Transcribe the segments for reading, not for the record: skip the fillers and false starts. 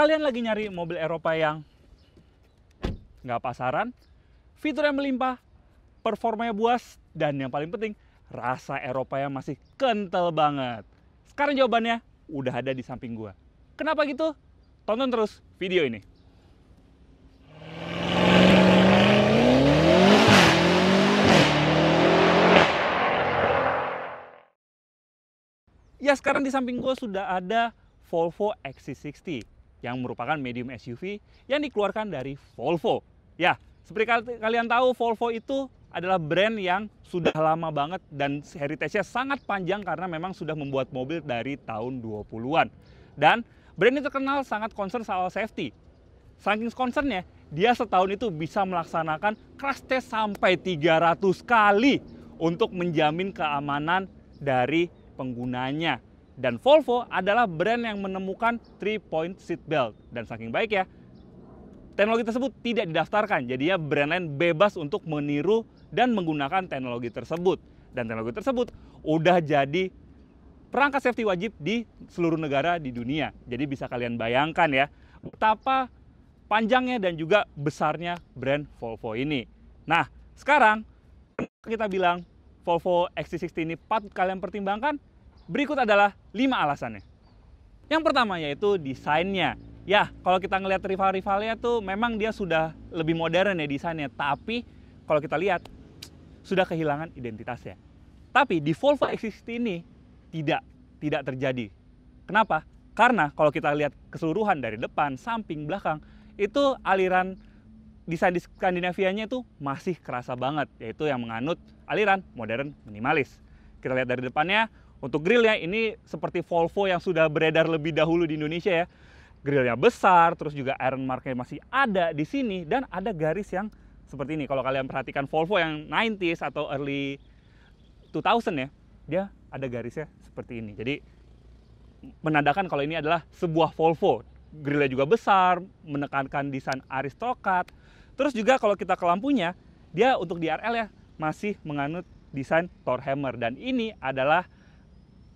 Kalian lagi nyari mobil Eropa yang nggak pasaran, fitur yang melimpah, performanya buas, dan yang paling penting, rasa Eropa yang masih kental banget. Sekarang jawabannya udah ada di samping gua. Kenapa gitu? Tonton terus video ini. Ya, sekarang di samping gue sudah ada Volvo XC60 yang merupakan medium SUV yang dikeluarkan dari Volvo. Ya, seperti kalian tahu, Volvo itu adalah brand yang sudah lama banget dan heritage-nya sangat panjang karena memang sudah membuat mobil dari tahun 20-an. Dan brand ini terkenal sangat concern soal safety. Saking concernnya, dia setahun itu bisa melaksanakan crash test sampai 300 kali untuk menjamin keamanan dari penggunanya. Dan Volvo adalah brand yang menemukan 3-point seat belt. Dan saking baik ya, teknologi tersebut tidak didaftarkan. Jadinya brand lain bebas untuk meniru dan menggunakan teknologi tersebut. Dan teknologi tersebut udah jadi perangkat safety wajib di seluruh negara di dunia. Jadi bisa kalian bayangkan ya, betapa panjangnya dan juga besarnya brand Volvo ini. Nah, sekarang kita bilang Volvo XC60 ini patut kalian pertimbangkan. Berikut adalah 5 alasannya. Yang pertama yaitu desainnya. Ya, kalau kita ngelihat rival-rivalnya tuh memang dia sudah lebih modern ya desainnya. Tapi kalau kita lihat, sudah kehilangan identitasnya. Tapi di Volvo XC60 ini tidak terjadi. Kenapa? Karena kalau kita lihat keseluruhan dari depan, samping, belakang, itu aliran desain di Skandinavianya itu masih kerasa banget, yaitu yang menganut aliran modern minimalis. Kita lihat dari depannya, untuk grillnya ini seperti Volvo yang sudah beredar lebih dahulu di Indonesia ya. Grillnya besar, terus juga iron marknya masih ada di sini, dan ada garis yang seperti ini. Kalau kalian perhatikan Volvo yang 90s atau early 2000 ya, dia ada garisnya seperti ini. Jadi menandakan kalau ini adalah sebuah Volvo. Grillnya juga besar, menekankan desain aristokrat. Terus juga kalau kita ke lampunya, dia untuk di RL ya masih menganut desain Thor Hammer. Dan ini adalah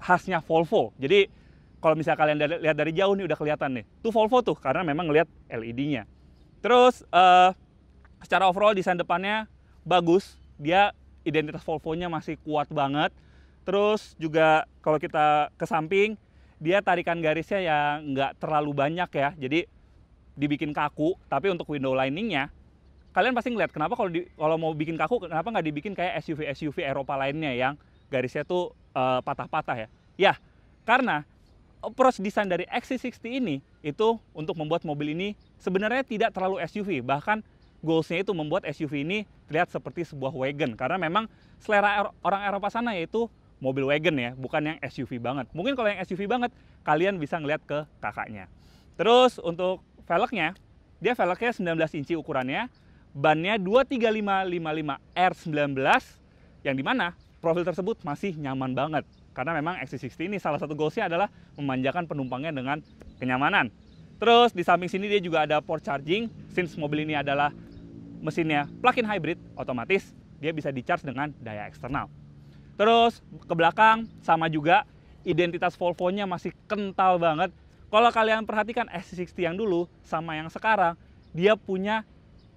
khasnya Volvo. Jadi kalau misalnya kalian lihat dari jauh nih udah kelihatan nih. Tuh Volvo tuh karena memang ngelihat LED-nya. Terus secara overall desain depannya bagus. Dia identitas Volvo-nya masih kuat banget. Terus juga kalau kita ke samping, dia tarikan garisnya yang nggak terlalu banyak ya. Jadi dibikin kaku, tapi untuk window lining-nya kalian pasti ngeliat kenapa kalau mau bikin kaku, kenapa nggak dibikin kayak SUV Eropa lainnya yang garisnya tuh patah-patah ya. Ya, karena approach desain dari XC60 ini itu untuk membuat mobil ini sebenarnya tidak terlalu SUV. Bahkan goals-nya itu membuat SUV ini terlihat seperti sebuah wagon. Karena memang selera orang Eropa sana yaitu mobil wagon ya, bukan yang SUV banget. Mungkin kalau yang SUV banget, kalian bisa ngeliat ke kakaknya. Terus untuk velgnya, dia velgnya 19 inci ukurannya, bannya 23555 R19, yang dimana profil tersebut masih nyaman banget. Karena memang XC60 ini salah satu goalsnya adalah memanjakan penumpangnya dengan kenyamanan. Terus di samping sini dia juga ada port charging, since mobil ini adalah mesinnya plug-in hybrid, otomatis dia bisa di-charge dengan daya eksternal. Terus ke belakang sama juga, identitas Volvo-nya masih kental banget. Kalau kalian perhatikan XC60 yang dulu sama yang sekarang, dia punya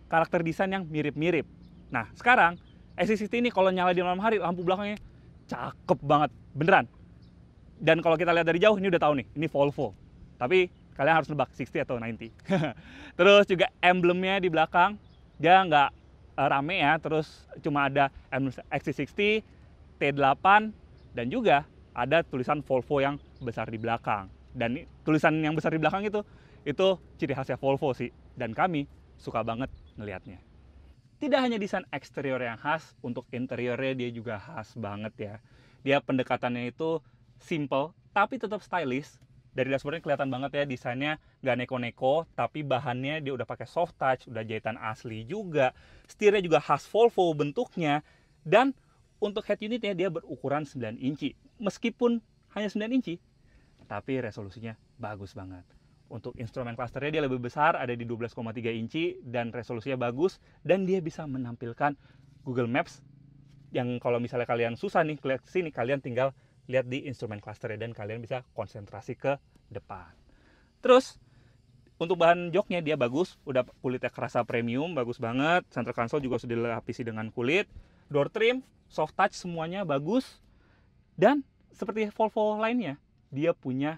karakter desain yang mirip-mirip. Nah sekarang XC60 ini kalau nyala di malam hari, lampu belakangnya cakep banget, beneran. Dan kalau kita lihat dari jauh, ini udah tahu nih, ini Volvo. Tapi kalian harus nebak 60 atau 90. Terus juga emblemnya di belakang, dia nggak rame ya, terus cuma ada emblem XC60, T8, dan juga ada tulisan Volvo yang besar di belakang. Dan tulisan yang besar di belakang itu ciri khasnya Volvo sih. Dan kami suka banget ngelihatnya. Tidak hanya desain eksterior yang khas, untuk interiornya dia juga khas banget ya. Dia pendekatannya itu simple, tapi tetap stylish. Dari dashboardnya kelihatan banget ya, desainnya nggak neko-neko, tapi bahannya dia udah pakai soft touch, udah jahitan asli juga. Setirnya juga khas Volvo bentuknya. Dan untuk head unitnya dia berukuran 9 inci. Meskipun hanya 9 inci, tapi resolusinya bagus banget. Untuk instrumen clusternya dia lebih besar, ada di 12,3 inci dan resolusinya bagus, dan dia bisa menampilkan Google Maps yang kalau misalnya kalian susah nih lihat sini, kalian tinggal lihat di instrumen clusternya dan kalian bisa konsentrasi ke depan. Terus Untuk bahan joknya dia bagus, udah kulitnya kerasa premium, bagus banget. Center console juga sudah dilapisi dengan kulit. Door trim, soft touch semuanya bagus. Dan seperti Volvo lainnya, dia punya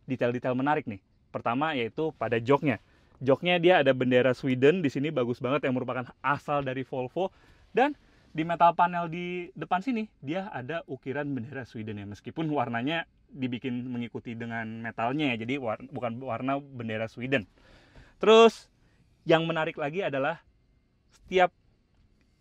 detail-detail menarik nih. Pertama yaitu pada joknya. Joknya dia ada bendera Sweden di sini, bagus banget, yang merupakan asal dari Volvo. Dan di metal panel di depan sini dia ada ukiran bendera Sweden ya, meskipun warnanya dibikin mengikuti dengan metalnya ya, jadi bukan warna bendera Sweden. Terus yang menarik lagi adalah setiap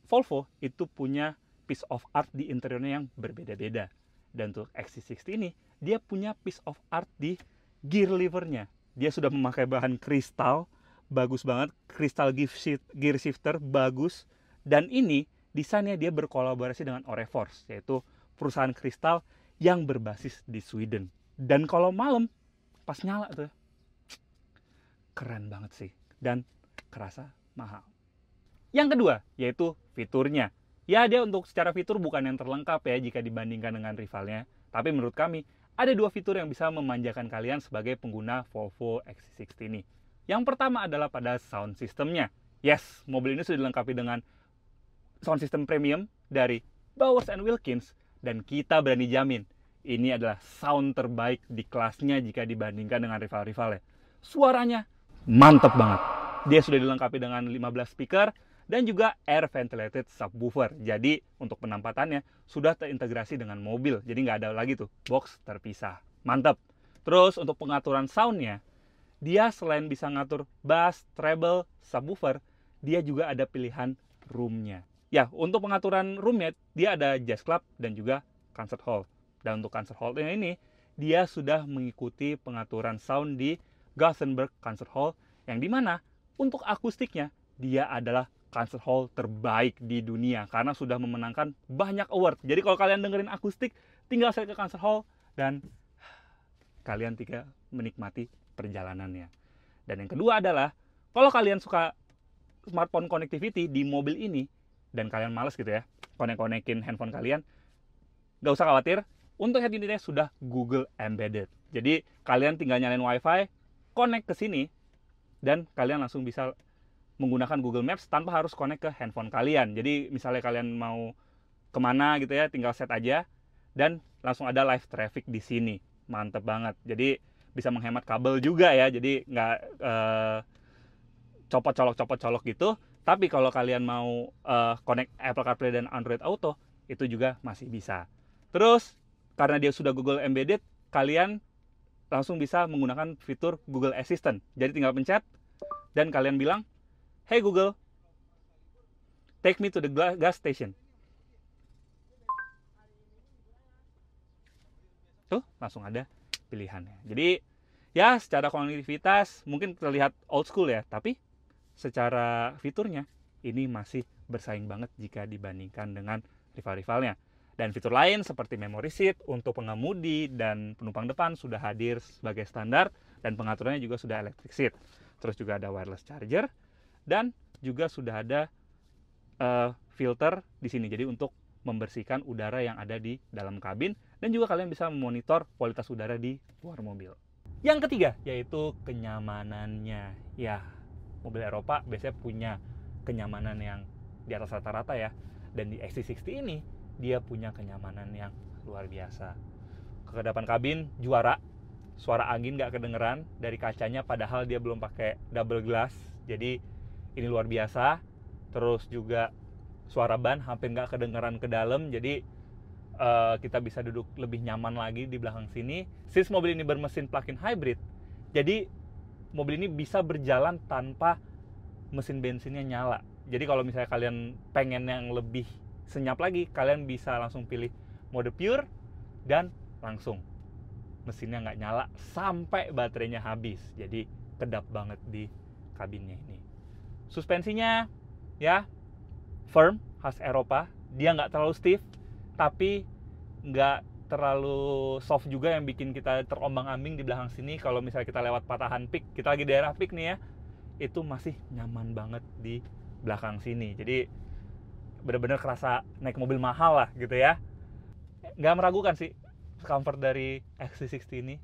Volvo itu punya piece of art di interiornya yang berbeda-beda. Dan untuk XC60 ini dia punya piece of art di gear levernya. Dia sudah memakai bahan kristal, bagus banget, kristal gear shifter bagus. Dan ini desainnya dia berkolaborasi dengan Oreforce, yaitu perusahaan kristal yang berbasis di Sweden. Dan kalau malam pas nyala tuh keren banget sih, dan kerasa mahal. Yang kedua yaitu fiturnya. Ya, dia untuk secara fitur bukan yang terlengkap ya jika dibandingkan dengan rivalnya, tapi menurut kami ada dua fitur yang bisa memanjakan kalian sebagai pengguna Volvo XC60 ini. Yang pertama adalah pada sound systemnya. Yes, mobil ini sudah dilengkapi dengan sound system premium dari Bowers & Wilkins, dan kita berani jamin ini adalah sound terbaik di kelasnya jika dibandingkan dengan rival-rivalnya. Suaranya mantep banget. Dia sudah dilengkapi dengan 15 speaker dan juga air ventilated subwoofer. Jadi untuk penampatannya sudah terintegrasi dengan mobil, jadi nggak ada lagi tuh box terpisah. Mantep. Terus untuk pengaturan soundnya, dia selain bisa ngatur bass, treble, subwoofer, dia juga ada pilihan roomnya. Ya, untuk pengaturan roomnya, dia ada jazz club dan juga concert hall. Dan untuk concert hall ini, dia sudah mengikuti pengaturan sound di Gothenburg Concert Hall, yang dimana untuk akustiknya, dia adalah concert hall terbaik di dunia, karena sudah memenangkan banyak award. Jadi kalau kalian dengerin akustik, tinggal saya ke concert hall, dan kalian tinggal menikmati perjalanannya. Dan yang kedua adalah, kalau kalian suka smartphone connectivity di mobil ini, dan kalian males gitu ya konek-konekin handphone kalian, gak usah khawatir, untuk head unitnya sudah Google Embedded. Jadi kalian tinggal nyalain WiFi, connect ke sini, dan kalian langsung bisa menggunakan Google Maps tanpa harus connect ke handphone kalian. Jadi misalnya kalian mau kemana gitu ya, tinggal set aja, dan langsung ada live traffic di sini. Mantep banget. Jadi bisa menghemat kabel juga ya, jadi nggak copot-colok gitu. Tapi kalau kalian mau connect Apple CarPlay dan Android Auto, itu juga masih bisa. Terus, karena dia sudah Google Embedded, kalian langsung bisa menggunakan fitur Google Assistant. Jadi tinggal pencet, dan kalian bilang, "Hey Google, take me to the gas station." Tuh, langsung ada pilihannya. Jadi, ya secara konektivitas mungkin terlihat old school ya, tapi secara fiturnya ini masih bersaing banget jika dibandingkan dengan rival-rivalnya. Dan fitur lain seperti memory seat untuk pengemudi dan penumpang depan sudah hadir sebagai standar, dan pengaturannya juga sudah electric seat. Terus juga ada wireless charger, dan juga sudah ada filter di sini, jadi untuk membersihkan udara yang ada di dalam kabin, dan juga kalian bisa memonitor kualitas udara di luar mobil. Yang ketiga yaitu kenyamanannya. Ya, mobil Eropa biasanya punya kenyamanan yang di atas rata-rata ya, dan di XC60 ini dia punya kenyamanan yang luar biasa. Kekedapan kabin juara, suara angin nggak kedengeran dari kacanya, padahal dia belum pakai double glass, jadi ini luar biasa. Terus juga suara ban hampir nggak kedengeran ke dalam, jadi kita bisa duduk lebih nyaman lagi di belakang sini. Since mobil ini bermesin plug-in hybrid, jadi mobil ini bisa berjalan tanpa mesin bensinnya nyala. Jadi kalau misalnya kalian pengen yang lebih senyap lagi, kalian bisa langsung pilih mode pure, dan langsung mesinnya nggak nyala sampai baterainya habis. Jadi kedap banget di kabinnya ini. Suspensinya ya firm, khas Eropa. Dia nggak terlalu stiff, tapi nggak terlalu soft juga yang bikin kita terombang-ambing di belakang sini. Kalau misalnya kita lewat patahan peak, kita lagi daerah peak nih ya, itu masih nyaman banget di belakang sini. Jadi bener-bener kerasa naik mobil mahal lah gitu ya. Nggak meragukan sih comfort dari XC60 ini.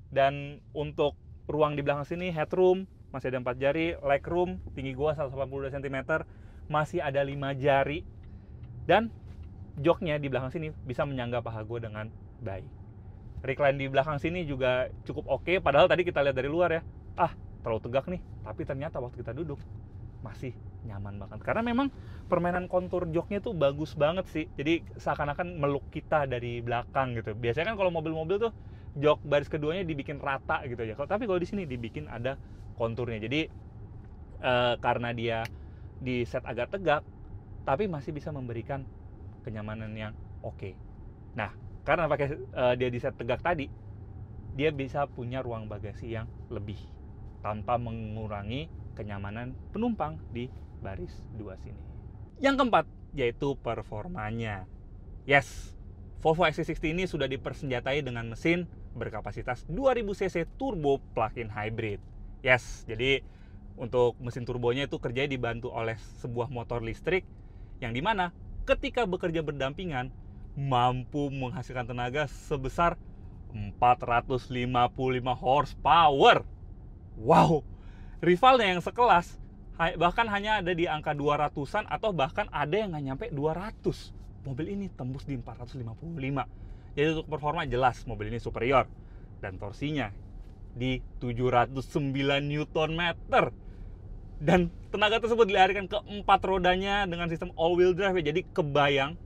Dan untuk ruang di belakang sini, headroom, masih ada 4 jari, legroom, tinggi gua 182 cm, masih ada 5 jari. Dan joknya di belakang sini bisa menyangga paha gua dengan baik. Recline di belakang sini juga cukup oke, padahal tadi kita lihat dari luar ya, terlalu tegak nih, tapi ternyata waktu kita duduk masih nyaman banget. Karena memang permainan kontur joknya tuh bagus banget sih. Jadi seakan-akan meluk kita dari belakang gitu. Biasanya kan kalau mobil-mobil tuh jok baris keduanya dibikin rata gitu ya. Tapi kalau di sini dibikin ada konturnya. Jadi karena dia di set agak tegak, tapi masih bisa memberikan kenyamanan yang oke. Nah, karena pakai dia di set tegak tadi, dia bisa punya ruang bagasi yang lebih tanpa mengurangi kenyamanan penumpang di baris 2 sini. Yang keempat, yaitu performanya. Yes, Volvo XC60 ini sudah dipersenjatai dengan mesin berkapasitas 2000 cc turbo plug-in hybrid. Yes, jadi untuk mesin turbonya itu kerjanya dibantu oleh sebuah motor listrik yang dimana ketika bekerja berdampingan mampu menghasilkan tenaga sebesar 455 horsepower. Wow, rivalnya yang sekelas bahkan hanya ada di angka 200-an atau bahkan ada yang nggak nyampe 200. Mobil ini tembus di 455. Jadi untuk performa jelas mobil ini superior. Dan torsinya di 709 Nm. Dan tenaga tersebut dilarikan ke 4 rodanya dengan sistem all-wheel drive ya. Jadi kebayang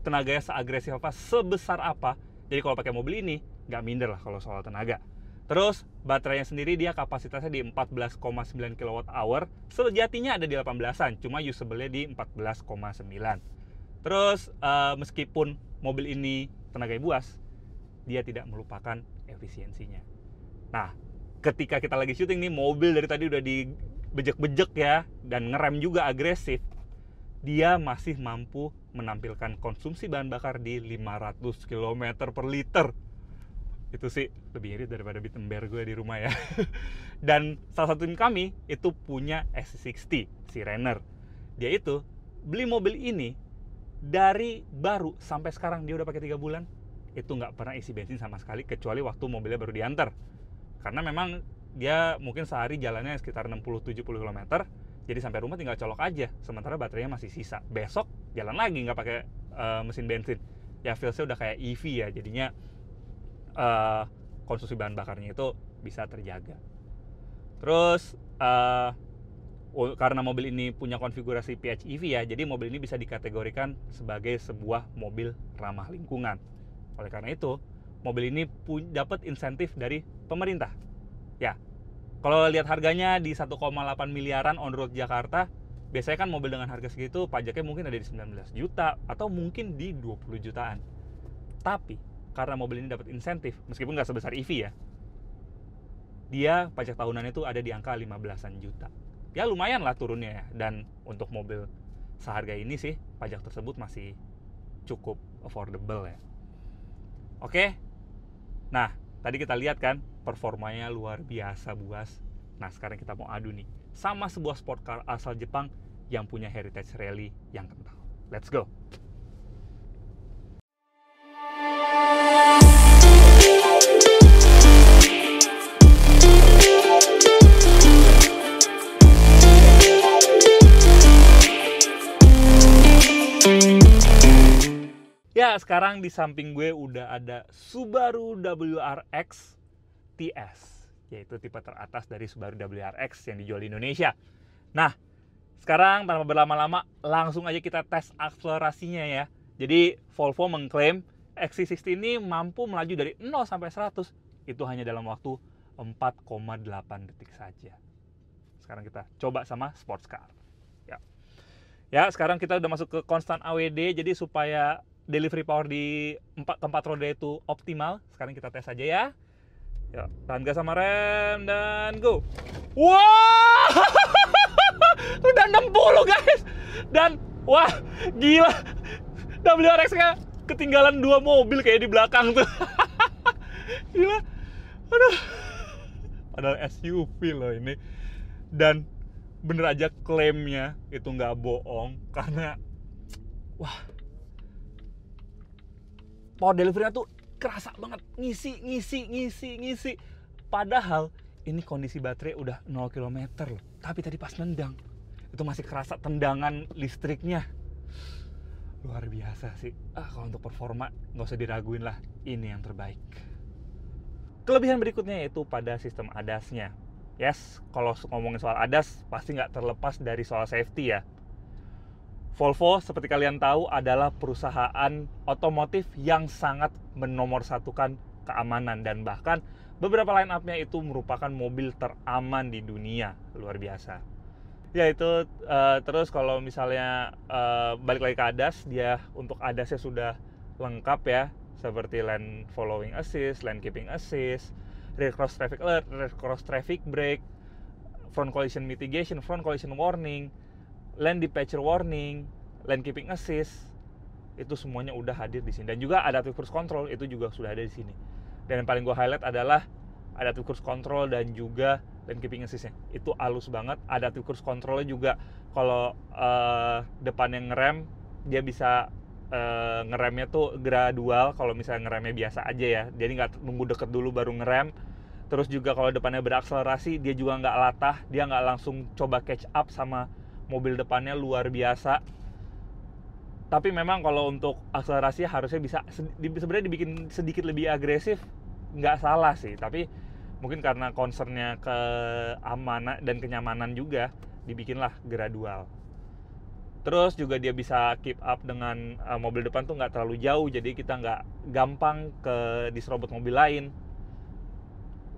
tenaganya seagresif apa, sebesar apa. Jadi kalau pakai mobil ini nggak minder lah kalau soal tenaga. Terus baterainya sendiri dia kapasitasnya di 14,9 kWh, sejatinya ada di 18-an, cuma usable-nya di 14,9. Terus meskipun mobil ini tenaganya buas, dia tidak melupakan efisiensinya. Nah, ketika kita lagi syuting nih, mobil dari tadi udah dibejek-bejek ya, dan ngerem juga agresif, dia masih mampu menampilkan konsumsi bahan bakar di 500 km per liter. Itu sih lebih irit daripada beat ember gue di rumah ya. Dan salah satu tim kami itu punya XC60, si Renner. Dia itu beli mobil ini dari baru sampai sekarang, dia udah pakai 3 bulan, itu nggak pernah isi bensin sama sekali, kecuali waktu mobilnya baru diantar. Karena memang dia mungkin sehari jalannya sekitar 60-70 km, jadi sampai rumah tinggal colok aja, sementara baterainya masih sisa. Besok jalan lagi nggak pakai mesin bensin. Ya feelsnya udah kayak EV ya, jadinya konsumsi bahan bakarnya itu bisa terjaga. Terus karena mobil ini punya konfigurasi PHEV ya, jadi mobil ini bisa dikategorikan sebagai sebuah mobil ramah lingkungan. Oleh karena itu, mobil ini dapat insentif dari pemerintah. Ya, kalau lihat harganya di 1,8 miliaran on road Jakarta, biasanya kan mobil dengan harga segitu pajaknya mungkin ada di 19 juta atau mungkin di 20 jutaan. Tapi karena mobil ini dapat insentif, meskipun nggak sebesar EV ya, dia pajak tahunannya itu ada di angka 15-an juta. Ya lumayan lah turunnya ya. Dan untuk mobil seharga ini sih, pajak tersebut masih cukup affordable ya. Oke, nah tadi kita lihat kan performanya luar biasa buas. Nah sekarang kita mau adu nih sama sebuah sport car asal Jepang yang punya heritage rally yang kental. Let's go! Ya, sekarang di samping gue udah ada Subaru WRX TS, yaitu tipe teratas dari Subaru WRX yang dijual di Indonesia. Nah, sekarang tanpa berlama-lama, langsung aja kita tes akselerasinya ya. Jadi, Volvo mengklaim XC60 ini mampu melaju dari 0 sampai 100 itu hanya dalam waktu 4,8 detik saja. Sekarang kita coba sama sports car. Ya, sekarang kita udah masuk ke konstan AWD, jadi supaya delivery power di keempat roda itu optimal. Sekarang kita tes aja ya. Ya, tahan gas sama rem dan go. Wah! Udah 60 guys. Dan wah, gila. WRX-nya ketinggalan 2 mobil kayak di belakang tuh. Gila. Aduh. Padahal SUV loh ini. Dan bener aja klaimnya itu nggak bohong, karena wah, power delivery-nya tuh kerasa banget, ngisi. Padahal ini kondisi baterai udah 0 km loh. Tapi tadi pas nendang, itu masih kerasa tendangan listriknya. Luar biasa sih. Kalau untuk performa, nggak usah diraguin lah. Ini yang terbaik. Kelebihan berikutnya yaitu pada sistem ADAS-nya. Yes, kalau ngomongin soal ADAS, pasti nggak terlepas dari soal safety ya. Volvo, seperti kalian tahu, adalah perusahaan otomotif yang sangat menomorsatukan keamanan. Dan bahkan beberapa line up-nya itu merupakan mobil teraman di dunia. Luar biasa. Ya itu, terus kalau misalnya balik lagi ke ADAS, dia untuk ADAS-nya sudah lengkap ya. Seperti lane following assist, lane keeping assist, rear cross traffic alert, rear cross traffic brake, front collision mitigation, front collision warning, lane departure warning, lane keeping assist, itu semuanya udah hadir di sini. Dan juga adaptive cruise control itu juga sudah ada di sini. Dan yang paling gue highlight adalah adaptive cruise control dan juga lane keeping assist-nya. Itu halus banget. Adaptive cruise control-nya juga kalau depannya ngerem, dia bisa ngeremnya tuh gradual. Kalau misalnya ngeremnya biasa aja ya, jadi nggak nunggu deket dulu baru ngerem. Terus juga kalau depannya berakselerasi, dia juga nggak latah, dia nggak langsung coba catch up sama mobil depannya. Luar biasa. Tapi memang kalau untuk akselerasi harusnya bisa sebenarnya dibikin sedikit lebih agresif, nggak salah sih. Tapi mungkin karena concernnya keamanan dan kenyamanan juga, dibikinlah gradual. Terus juga dia bisa keep up dengan mobil depan tuh nggak terlalu jauh, jadi kita nggak gampang diserobot mobil lain.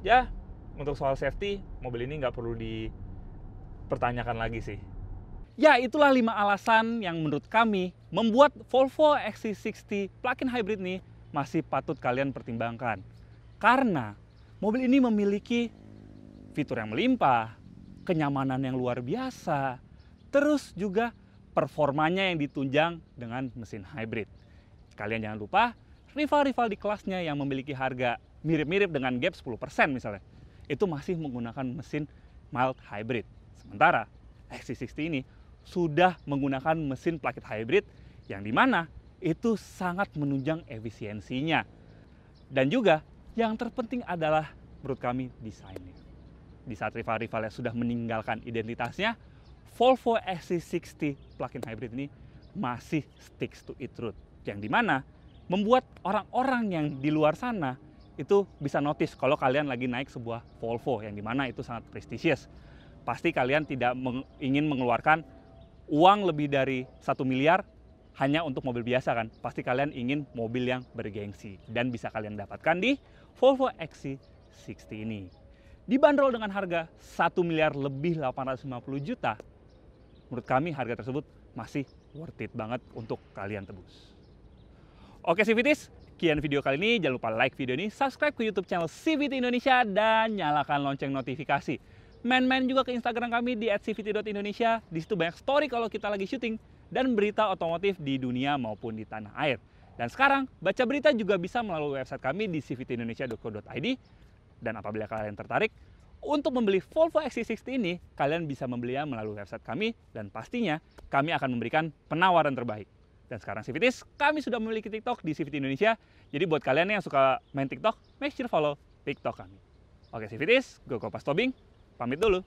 Ya, untuk soal safety, mobil ini nggak perlu dipertanyakan lagi sih. Ya, itulah 5 alasan yang menurut kami membuat Volvo XC60 plug-in hybrid ini masih patut kalian pertimbangkan. Karena mobil ini memiliki fitur yang melimpah, kenyamanan yang luar biasa, terus juga performanya yang ditunjang dengan mesin hybrid. Kalian jangan lupa, rival-rival di kelasnya yang memiliki harga mirip-mirip dengan gap 10% misalnya, itu masih menggunakan mesin mild hybrid. Sementara XC60 ini sudah menggunakan mesin plug-in hybrid yang dimana itu sangat menunjang efisiensinya. Dan juga yang terpenting adalah menurut kami desainnya. Di saat rival-rivalnya sudah meninggalkan identitasnya, Volvo XC60 plug-in hybrid ini masih sticks to its root, yang dimana membuat orang-orang yang di luar sana itu bisa notice kalau kalian lagi naik sebuah Volvo, yang dimana itu sangat prestisius. Pasti kalian tidak ingin mengeluarkan uang lebih dari 1 miliar hanya untuk mobil biasa kan. Pasti kalian ingin mobil yang bergengsi, dan bisa kalian dapatkan di Volvo XC60 ini. Dibanderol dengan harga 1 miliar lebih 850 juta, menurut kami harga tersebut masih worth it banget untuk kalian tebus. Oke CVTs, sekian video kali ini. Jangan lupa like video ini, subscribe ke YouTube channel CVT Indonesia, dan nyalakan lonceng notifikasi. Main-main juga ke Instagram kami di @cvt.indonesia. Di situ banyak story kalau kita lagi syuting dan berita otomotif di dunia maupun di tanah air. Dan sekarang baca berita juga bisa melalui website kami di cvtindonesia.co.id. Dan apabila kalian tertarik untuk membeli Volvo XC60 ini, kalian bisa membelinya melalui website kami, dan pastinya kami akan memberikan penawaran terbaik. Dan sekarang CVTs, kami sudah memiliki TikTok di CVT Indonesia. Jadi buat kalian yang suka main TikTok, make sure follow TikTok kami. Oke CVTs, gue Kopas Tobing, pamit dulu.